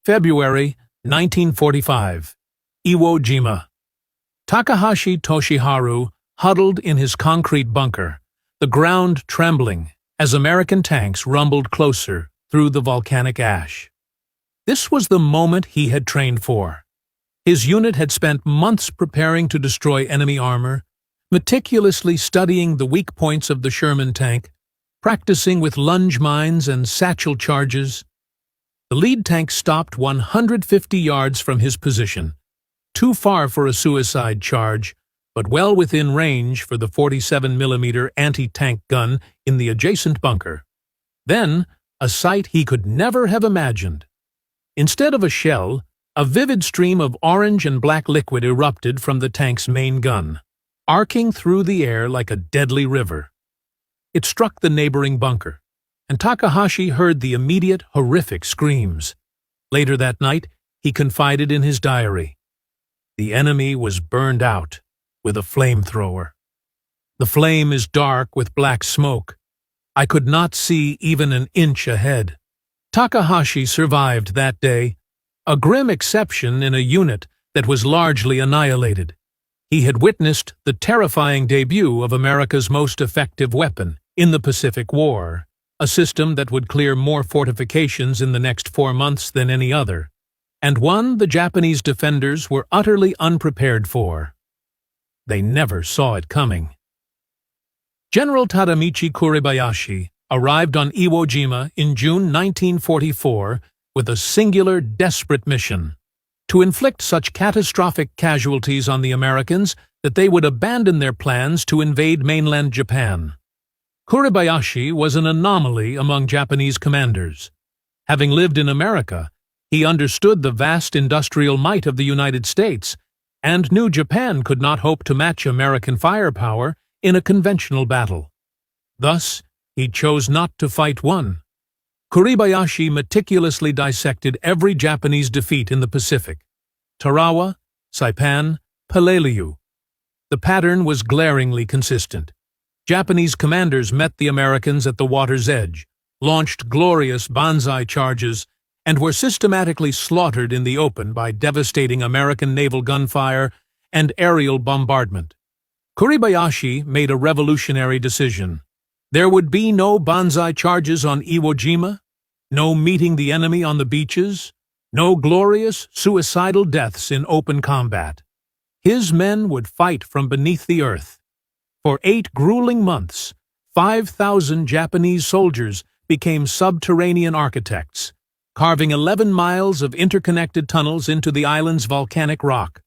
February 1945. Iwo Jima. Takahashi Toshiharu huddled in his concrete bunker, the ground trembling as American tanks rumbled closer through the volcanic ash. This was the moment he had trained for. His unit had spent months preparing to destroy enemy armor, meticulously studying the weak points of the Sherman tank, practicing with lunge mines and satchel charges. The lead tank stopped 150 yards from his position, too far for a suicide charge, but well within range for the 47mm anti-tank gun in the adjacent bunker. Then, a sight he could never have imagined. Instead of a shell, a vivid stream of orange and black liquid erupted from the tank's main gun, arcing through the air like a deadly river. It struck the neighboring bunker, and Takahashi heard the immediate, horrific screams. Later that night, he confided in his diary. The enemy was burned out with a flamethrower. The flame is dark with black smoke. I could not see even an inch ahead. Takahashi survived that day, a grim exception in a unit that was largely annihilated. He had witnessed the terrifying debut of America's most effective weapon in the Pacific War, a system that would clear more fortifications in the next 4 months than any other, and one the Japanese defenders were utterly unprepared for. They never saw it coming. General Tadamichi Kuribayashi arrived on Iwo Jima in June 1944 with a singular, desperate mission: to inflict such catastrophic casualties on the Americans that they would abandon their plans to invade mainland Japan. Kuribayashi was an anomaly among Japanese commanders. Having lived in America, he understood the vast industrial might of the United States and knew Japan could not hope to match American firepower in a conventional battle. Thus, he chose not to fight one. Kuribayashi meticulously dissected every Japanese defeat in the Pacific: Tarawa, Saipan, Peleliu. The pattern was glaringly consistent. Japanese commanders met the Americans at the water's edge, launched glorious banzai charges, and were systematically slaughtered in the open by devastating American naval gunfire and aerial bombardment. Kuribayashi made a revolutionary decision. There would be no banzai charges on Iwo Jima, no meeting the enemy on the beaches, no glorious, suicidal deaths in open combat. His men would fight from beneath the earth. For 8 grueling months, 5,000 Japanese soldiers became subterranean architects, carving 11 miles of interconnected tunnels into the island's volcanic rock.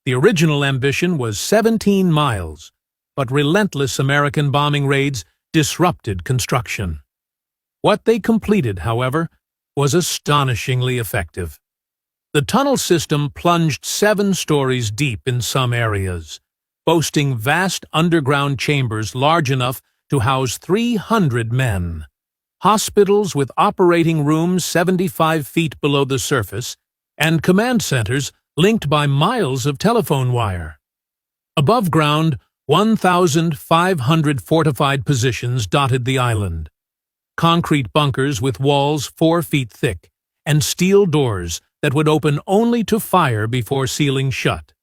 The original ambition was 17 miles, but relentless American bombing raids disrupted construction. What they completed, however, was astonishingly effective. The tunnel system plunged 7 stories deep in some areas, boasting vast underground chambers large enough to house 300 men, hospitals with operating rooms 75 feet below the surface, and command centers linked by miles of telephone wire. Above ground, 1,500 fortified positions dotted the island. Concrete bunkers with walls 4 feet thick and steel doors that would open only to fire before sealing shut.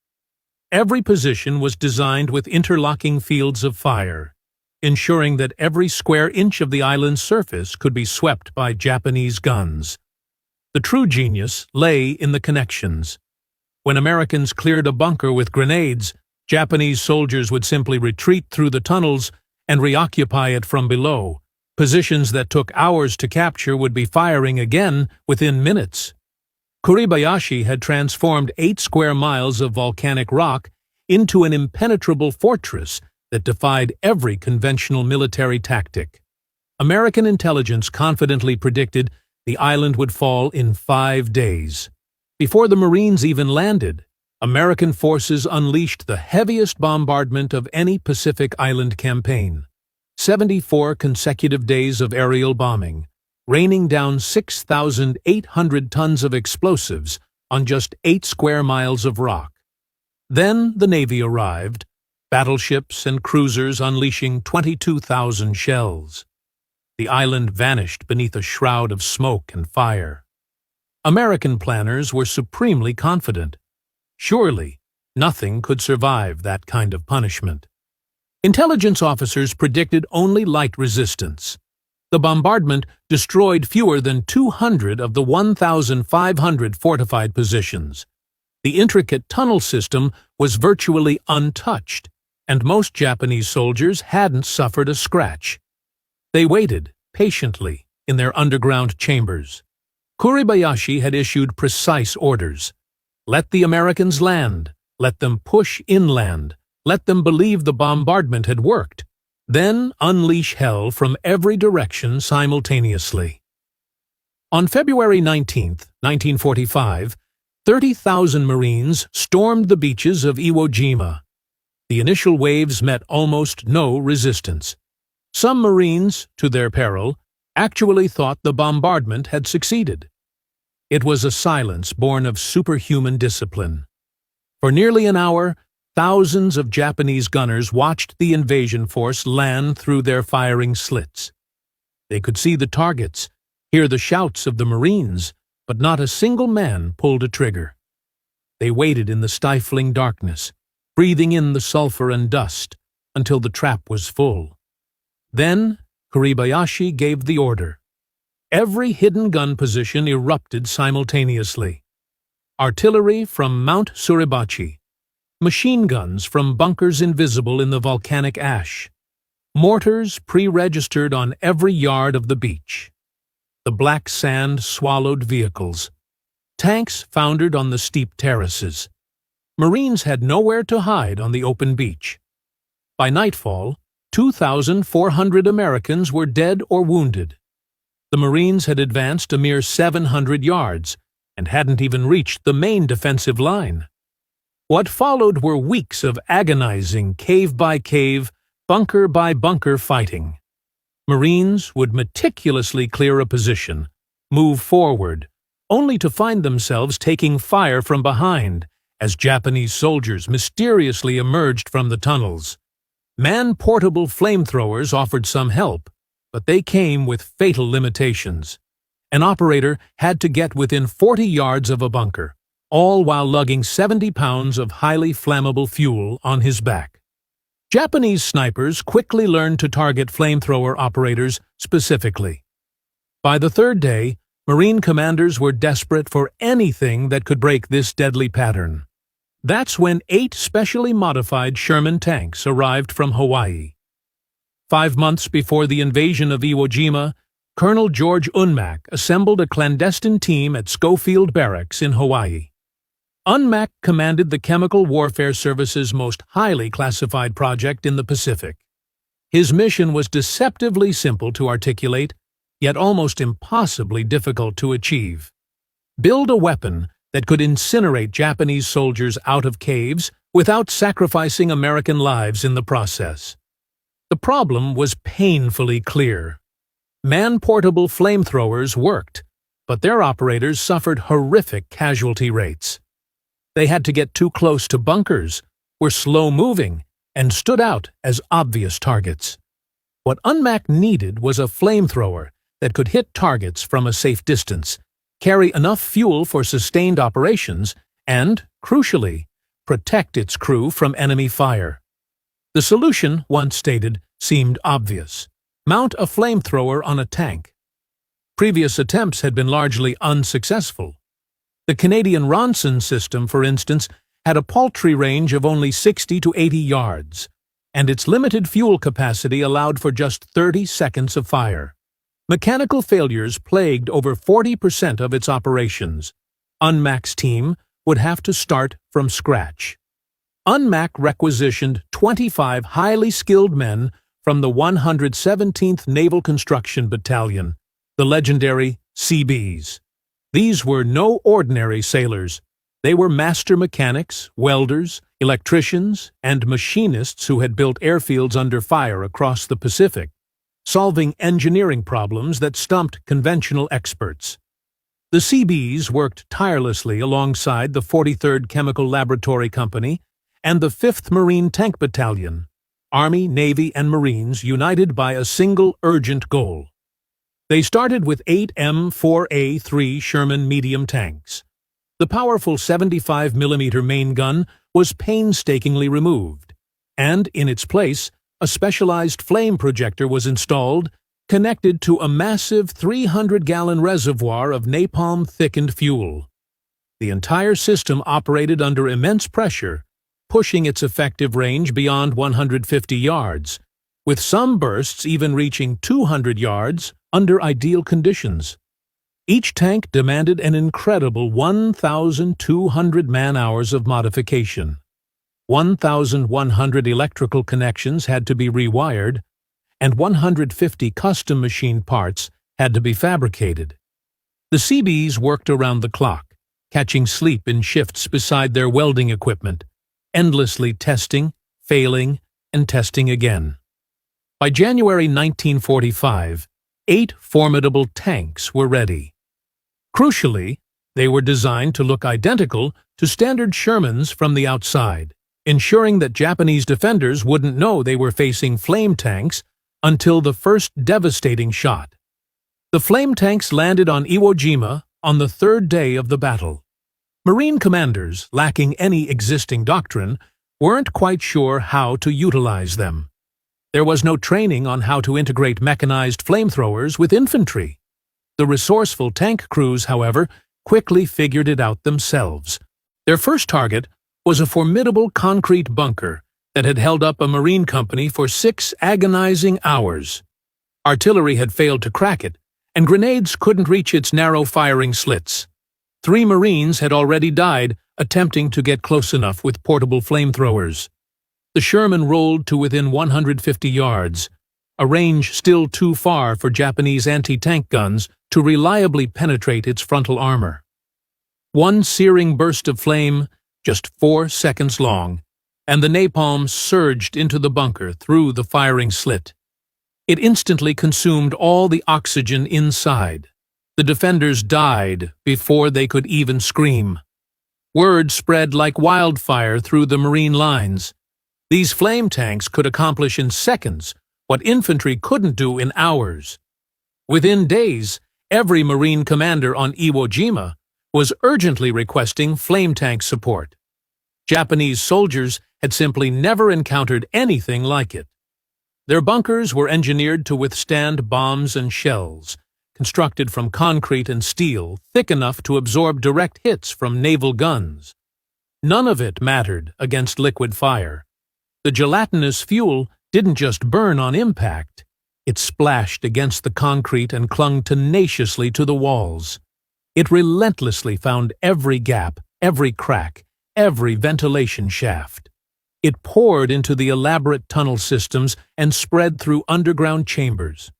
Every position was designed with interlocking fields of fire, ensuring that every square inch of the island's surface could be swept by Japanese guns. The true genius lay in the connections. When Americans cleared a bunker with grenades, Japanese soldiers would simply retreat through the tunnels and reoccupy it from below. Positions that took hours to capture would be firing again within minutes. Kuribayashi had transformed 8 square miles of volcanic rock into an impenetrable fortress that defied every conventional military tactic. American intelligence confidently predicted the island would fall in 5 days. Before the Marines even landed, American forces unleashed the heaviest bombardment of any Pacific Island campaign. 74 consecutive days of aerial bombing, raining down 6,800 tons of explosives on just 8 square miles of rock. Then the Navy arrived, battleships and cruisers unleashing 22,000 shells. The island vanished beneath a shroud of smoke and fire. American planners were supremely confident. Surely, nothing could survive that kind of punishment. Intelligence officers predicted only light resistance. The bombardment destroyed fewer than 200 of the 1,500 fortified positions. The intricate tunnel system was virtually untouched, and most Japanese soldiers hadn't suffered a scratch. They waited, patiently, in their underground chambers. Kuribayashi had issued precise orders. Let the Americans land. Let them push inland. Let them believe the bombardment had worked. Then unleash hell from every direction simultaneously. On February 19, 1945, 30,000 Marines stormed the beaches of Iwo Jima. The initial waves met almost no resistance. Some Marines, to their peril, actually thought the bombardment had succeeded. It was a silence born of superhuman discipline. For nearly an hour, thousands of Japanese gunners watched the invasion force land through their firing slits. They could see the targets, hear the shouts of the Marines, but not a single man pulled a trigger. They waited in the stifling darkness, breathing in the sulfur and dust, until the trap was full. Then Kuribayashi gave the order. Every hidden gun position erupted simultaneously. Artillery from Mount Suribachi, machine guns from bunkers invisible in the volcanic ash, mortars pre-registered on every yard of the beach. The black sand swallowed vehicles. Tanks foundered on the steep terraces. Marines had nowhere to hide on the open beach. By nightfall, 2,400 Americans were dead or wounded. The Marines had advanced a mere 700 yards and hadn't even reached the main defensive line. What followed were weeks of agonizing cave-by-cave, bunker-by-bunker fighting. Marines would meticulously clear a position, move forward, only to find themselves taking fire from behind as Japanese soldiers mysteriously emerged from the tunnels. Man-portable flamethrowers offered some help, but they came with fatal limitations. An operator had to get within 40 yards of a bunker, all while lugging 70 pounds of highly flammable fuel on his back. Japanese snipers quickly learned to target flamethrower operators specifically. By the third day, Marine commanders were desperate for anything that could break this deadly pattern. That's when 8 specially modified Sherman tanks arrived from Hawaii. 5 months before the invasion of Iwo Jima, Colonel George Unmack assembled a clandestine team at Schofield Barracks in Hawaii. Unmack commanded the Chemical Warfare Service's most highly classified project in the Pacific. His mission was deceptively simple to articulate, yet almost impossibly difficult to achieve. Build a weapon that could incinerate Japanese soldiers out of caves without sacrificing American lives in the process. The problem was painfully clear. Man-portable flamethrowers worked, but their operators suffered horrific casualty rates. They had to get too close to bunkers, were slow-moving, and stood out as obvious targets. What Unmack needed was a flamethrower that could hit targets from a safe distance, carry enough fuel for sustained operations, and, crucially, protect its crew from enemy fire. The solution, once stated, seemed obvious. Mount a flamethrower on a tank. Previous attempts had been largely unsuccessful. The Canadian Ronson system, for instance, had a paltry range of only 60 to 80 yards, and its limited fuel capacity allowed for just 30 seconds of fire. Mechanical failures plagued over 40% of its operations. Unmack's team would have to start from scratch. Unmack requisitioned 25 highly skilled men from the 117th Naval Construction Battalion, the legendary Seabees. These were no ordinary sailors. They were master mechanics, welders, electricians, and machinists who had built airfields under fire across the Pacific, solving engineering problems that stumped conventional experts. The Seabees worked tirelessly alongside the 43rd Chemical Laboratory Company and the 5th Marine Tank Battalion, Army, Navy, and Marines united by a single urgent goal: They started with 8 M4A3 Sherman medium tanks. The powerful 75mm main gun was painstakingly removed, and in its place, a specialized flame projector was installed, connected to a massive 300-gallon reservoir of napalm-thickened fuel. The entire system operated under immense pressure, pushing its effective range beyond 150 yards, with some bursts even reaching 200 yards under ideal conditions. Each tank demanded an incredible 1,200 man-hours of modification. 1,100 electrical connections had to be rewired, and 150 custom machined parts had to be fabricated. The Seabees worked around the clock, catching sleep in shifts beside their welding equipment, endlessly testing, failing, and testing again. By January 1945, 8 formidable tanks were ready. Crucially, they were designed to look identical to standard Shermans from the outside, ensuring that Japanese defenders wouldn't know they were facing flame tanks until the first devastating shot. The flame tanks landed on Iwo Jima on the third day of the battle. Marine commanders, lacking any existing doctrine, weren't quite sure how to utilize them. There was no training on how to integrate mechanized flamethrowers with infantry. The resourceful tank crews, however, quickly figured it out themselves. Their first target was a formidable concrete bunker that had held up a marine company for 6 agonizing hours. Artillery had failed to crack it, and grenades couldn't reach its narrow firing slits. 3 Marines had already died attempting to get close enough with portable flamethrowers. The Sherman rolled to within 150 yards, a range still too far for Japanese anti-tank guns to reliably penetrate its frontal armor. One searing burst of flame, just 4 seconds long, and the napalm surged into the bunker through the firing slit. It instantly consumed all the oxygen inside. The defenders died before they could even scream. Word spread like wildfire through the Marine lines. These flame tanks could accomplish in seconds what infantry couldn't do in hours. Within days, every Marine commander on Iwo Jima was urgently requesting flame tank support. Japanese soldiers had simply never encountered anything like it. Their bunkers were engineered to withstand bombs and shells, constructed from concrete and steel thick enough to absorb direct hits from naval guns. None of it mattered against liquid fire. The gelatinous fuel didn't just burn on impact, it splashed against the concrete and clung tenaciously to the walls. It relentlessly found every gap, every crack, every ventilation shaft. It poured into the elaborate tunnel systems and spread through underground chambers.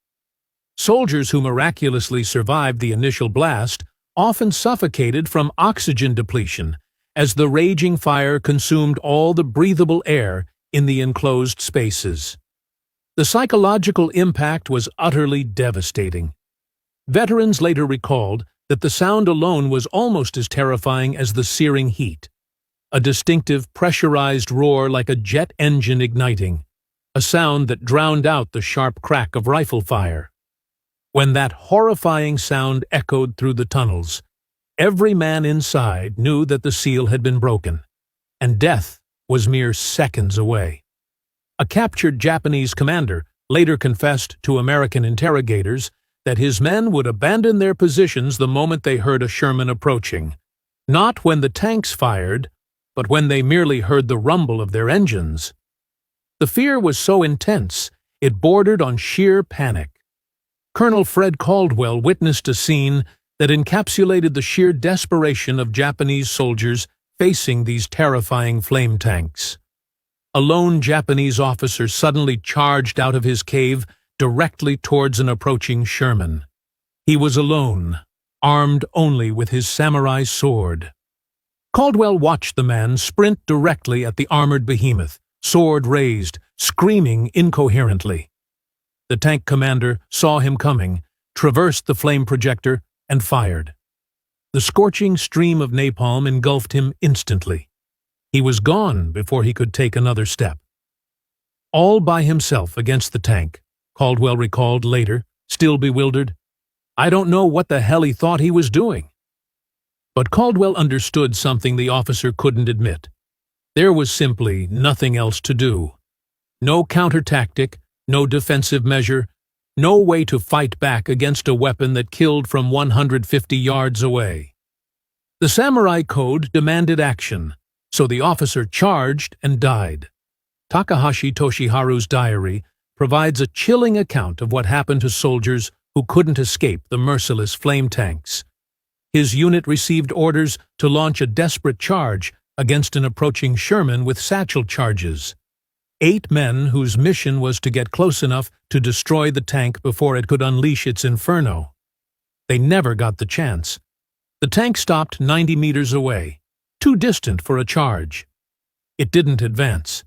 Soldiers who miraculously survived the initial blast often suffocated from oxygen depletion as the raging fire consumed all the breathable air in the enclosed spaces. The psychological impact was utterly devastating. Veterans later recalled that the sound alone was almost as terrifying as the searing heat. A distinctive pressurized roar like a jet engine igniting, a sound that drowned out the sharp crack of rifle fire. When that horrifying sound echoed through the tunnels, every man inside knew that the seal had been broken, and death was mere seconds away. A captured Japanese commander later confessed to American interrogators that his men would abandon their positions the moment they heard a Sherman approaching, not when the tanks fired, but when they merely heard the rumble of their engines. The fear was so intense, it bordered on sheer panic. Colonel Fred Caldwell witnessed a scene that encapsulated the sheer desperation of Japanese soldiers facing these terrifying flame tanks. A lone Japanese officer suddenly charged out of his cave directly towards an approaching Sherman. He was alone, armed only with his samurai sword. Caldwell watched the man sprint directly at the armored behemoth, sword raised, screaming incoherently. The tank commander saw him coming, traversed the flame projector, and fired. The scorching stream of napalm engulfed him instantly. He was gone before he could take another step. All by himself against the tank, Caldwell recalled later, still bewildered, I don't know what the hell he thought he was doing. But Caldwell understood something the officer couldn't admit. There was simply nothing else to do. No counter-tactic, no defensive measure, no way to fight back against a weapon that killed from 150 yards away. The samurai code demanded action, so the officer charged and died. Takahashi Toshiharu's diary provides a chilling account of what happened to soldiers who couldn't escape the merciless flame tanks. His unit received orders to launch a desperate charge against an approaching Sherman with satchel charges. 8 men whose mission was to get close enough to destroy the tank before it could unleash its inferno. They never got the chance. The tank stopped 90 meters away, too distant for a charge. It didn't advance.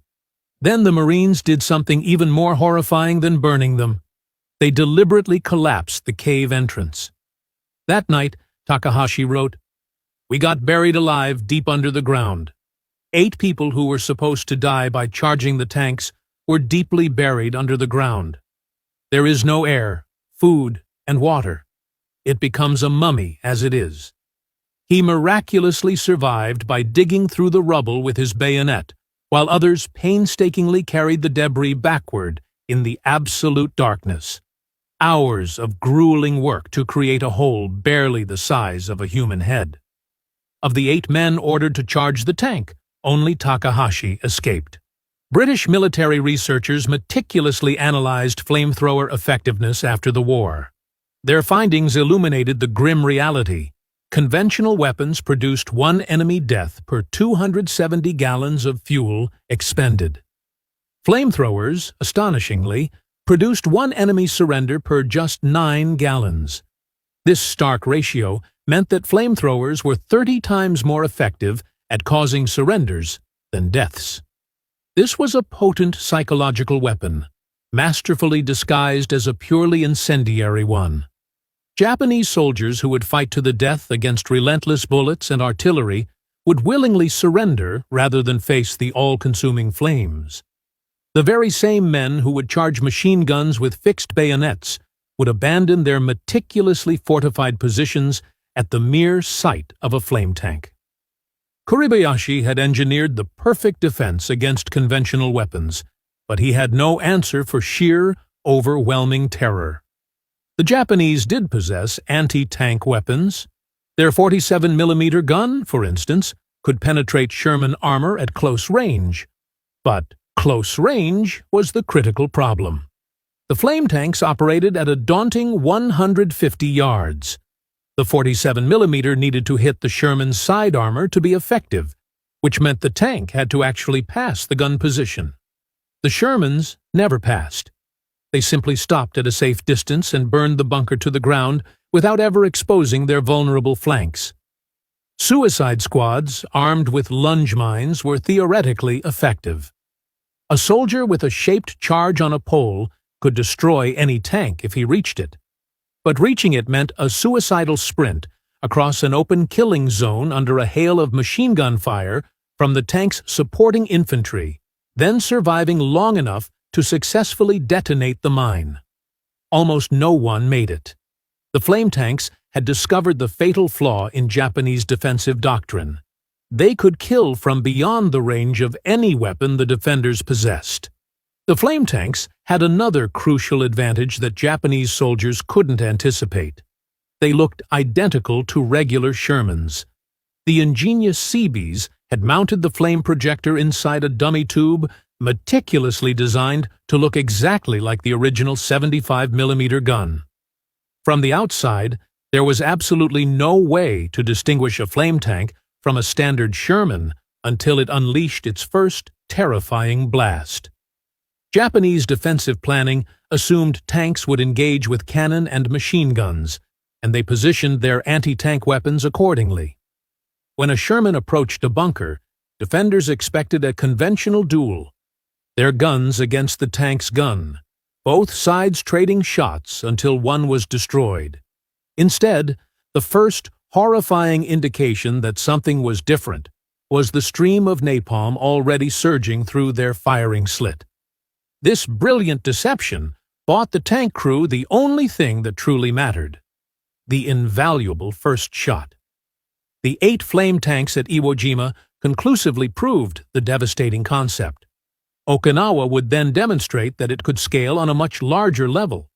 Then the Marines did something even more horrifying than burning them. They deliberately collapsed the cave entrance. That night, Takahashi wrote, "We got buried alive deep under the ground. 8 people who were supposed to die by charging the tanks were deeply buried under the ground. There is no air, food, and water. It becomes a mummy as it is." He miraculously survived by digging through the rubble with his bayonet, while others painstakingly carried the debris backward in the absolute darkness. Hours of grueling work to create a hole barely the size of a human head. Of the 8 men ordered to charge the tank, only Takahashi escaped. British military researchers meticulously analyzed flamethrower effectiveness after the war. Their findings illuminated the grim reality. Conventional weapons produced 1 enemy death per 270 gallons of fuel expended. Flamethrowers, astonishingly, produced 1 enemy surrender per just 9 gallons. This stark ratio meant that flamethrowers were 30 times more effective at causing surrenders than deaths. This was a potent psychological weapon, masterfully disguised as a purely incendiary one. Japanese soldiers who would fight to the death against relentless bullets and artillery would willingly surrender rather than face the all-consuming flames. The very same men who would charge machine guns with fixed bayonets would abandon their meticulously fortified positions at the mere sight of a flame tank. Kuribayashi had engineered the perfect defense against conventional weapons, but he had no answer for sheer, overwhelming terror. The Japanese did possess anti-tank weapons. Their 47mm gun, for instance, could penetrate Sherman armor at close range. But close range was the critical problem. The flame tanks operated at a daunting 150 yards. The 47mm needed to hit the Sherman's side armor to be effective, which meant the tank had to actually pass the gun position. The Shermans never passed. They simply stopped at a safe distance and burned the bunker to the ground without ever exposing their vulnerable flanks. Suicide squads, armed with lunge mines, were theoretically effective. A soldier with a shaped charge on a pole could destroy any tank if he reached it. But reaching it meant a suicidal sprint across an open killing zone under a hail of machine gun fire from the tank's supporting infantry, then surviving long enough to successfully detonate the mine. Almost no one made it. The flame tanks had discovered the fatal flaw in Japanese defensive doctrine. They could kill from beyond the range of any weapon the defenders possessed. The flame tanks had another crucial advantage that Japanese soldiers couldn't anticipate. They looked identical to regular Shermans. The ingenious Seabees had mounted the flame projector inside a dummy tube meticulously designed to look exactly like the original 75mm gun. From the outside, there was absolutely no way to distinguish a flame tank from a standard Sherman until it unleashed its first terrifying blast. Japanese defensive planning assumed tanks would engage with cannon and machine guns, and they positioned their anti-tank weapons accordingly. When a Sherman approached a bunker, defenders expected a conventional duel. Their guns against the tank's gun, both sides trading shots until one was destroyed. Instead, the first horrifying indication that something was different was the stream of napalm already surging through their firing slit. This brilliant deception bought the tank crew the only thing that truly mattered: the invaluable first shot. The 8 flame tanks at Iwo Jima conclusively proved the devastating concept. Okinawa would then demonstrate that it could scale on a much larger level.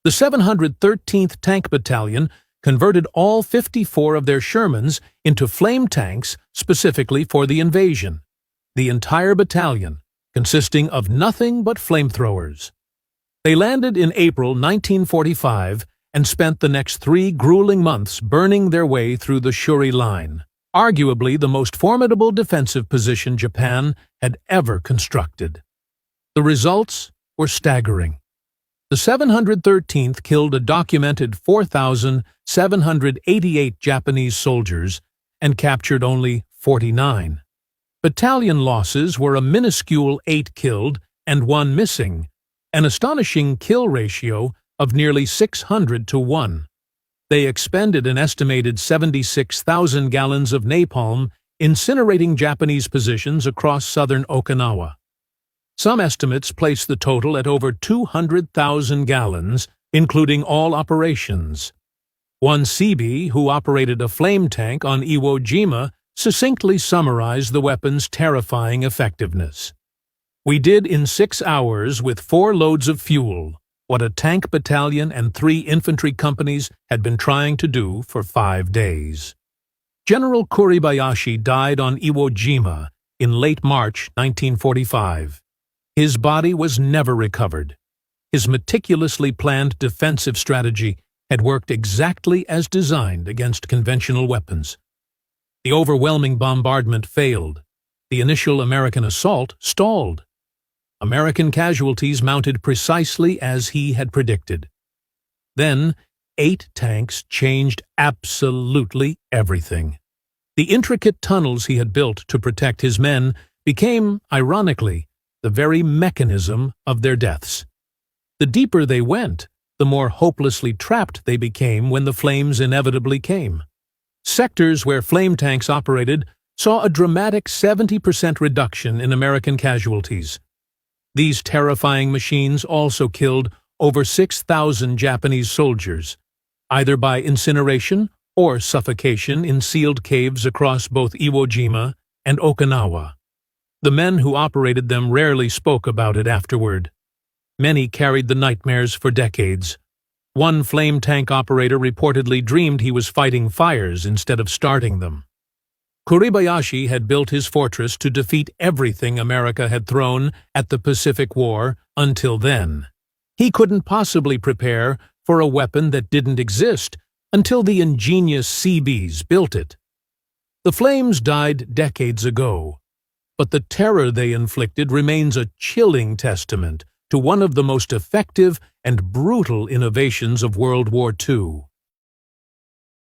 The 713th Tank Battalion converted all 54 of their Shermans into flame tanks specifically for the invasion. The entire battalion, consisting of nothing but flamethrowers. They landed in April 1945 and spent the next 3 grueling months burning their way through the Shuri Line, arguably the most formidable defensive position Japan had ever constructed. The results were staggering. The 713th killed a documented 4,788 Japanese soldiers and captured only 49. Battalion losses were a minuscule 8 killed and 1 missing, an astonishing kill ratio of nearly 600 to 1. They expended an estimated 76,000 gallons of napalm, incinerating Japanese positions across southern Okinawa. Some estimates place the total at over 200,000 gallons, including all operations. One Seabee, who operated a flame tank on Iwo Jima, succinctly summarized the weapon's terrifying effectiveness. "We did in 6 hours with 4 loads of fuel what a tank battalion and 3 infantry companies had been trying to do for 5 days." General Kuribayashi died on Iwo Jima in late March 1945. His body was never recovered. His meticulously planned defensive strategy had worked exactly as designed against conventional weapons. The overwhelming bombardment failed. The initial American assault stalled. American casualties mounted precisely as he had predicted. Then, 8 tanks changed absolutely everything. The intricate tunnels he had built to protect his men became, ironically, the very mechanism of their deaths. The deeper they went, the more hopelessly trapped they became when the flames inevitably came. Sectors where flame tanks operated saw a dramatic 70% reduction in American casualties. These terrifying machines also killed over 6,000 Japanese soldiers, either by incineration or suffocation in sealed caves across both Iwo Jima and Okinawa. The men who operated them rarely spoke about it afterward. Many carried the nightmares for decades. One flame tank operator reportedly dreamed he was fighting fires instead of starting them. Kuribayashi had built his fortress to defeat everything America had thrown at the Pacific War until then. He couldn't possibly prepare for a weapon that didn't exist until the ingenious Seabees built it. The flames died decades ago, but the terror they inflicted remains a chilling testament to one of the most effective and brutal innovations of World War II.